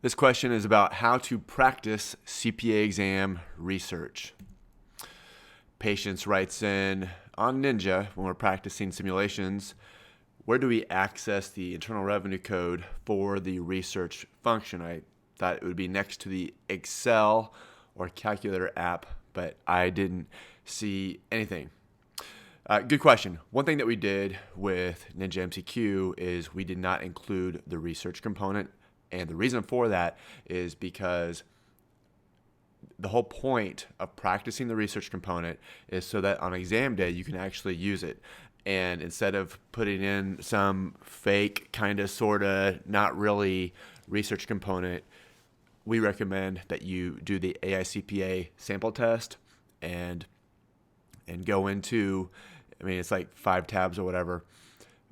This question is about how to practice CPA exam research. Patience writes in, on Ninja, when we're practicing simulations, where do we access the Internal Revenue Code for the research function? I thought it would be next to the Excel or calculator app, but I didn't see anything. Good question. One thing that we did with Ninja MCQ is we did not include the research component. And the reason for that is because the whole point of practicing the research component is so that on exam day you can actually use it. And instead of putting in some fake kind of sort of not really research component, we recommend that you do the AICPA sample test and go into, I mean, it's like 5 tabs or whatever,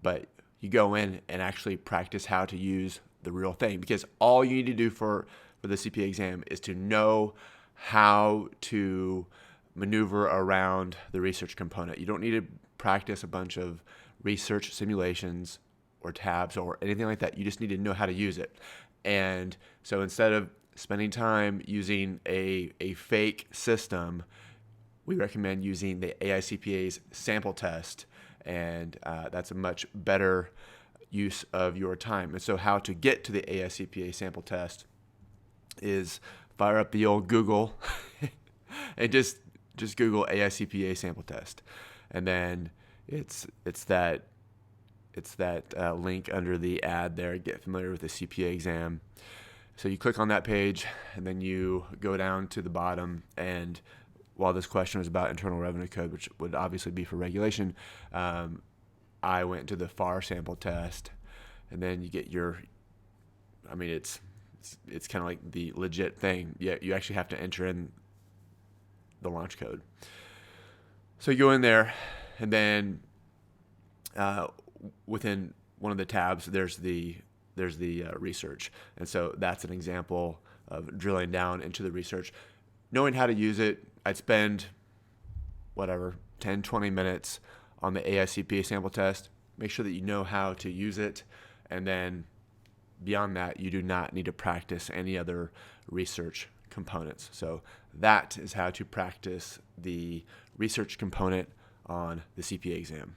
but you go in and actually practice how to use the real thing, because all you need to do for the CPA exam is to know how to maneuver around the research component. You don't need to practice a bunch of research simulations or tabs or anything like that. You just need to know how to use it. And so instead of spending time using a fake system, we recommend using the AICPA's sample test, and that's a much better use of your time. And so how to get to the AICPA sample test is fire up the old Google and just Google AICPA sample test, and then it's that link under the ad there. Get familiar with the CPA exam. So you click on that page, and then you go down to the bottom. And while this question was about Internal Revenue Code, which would obviously be for regulation, I went to the FAR sample test, and then you get your, I mean, it's kind of like the legit thing. Yeah, you actually have to enter in the launch code. So you go in there, and then within one of the tabs, there's the research. And so that's an example of drilling down into the research. Knowing how to use it, I'd spend 10, 20 minutes on the AICPA sample test. Make sure that you know how to use it. And then beyond that, you do not need to practice any other research components. So that is how to practice the research component on the CPA exam.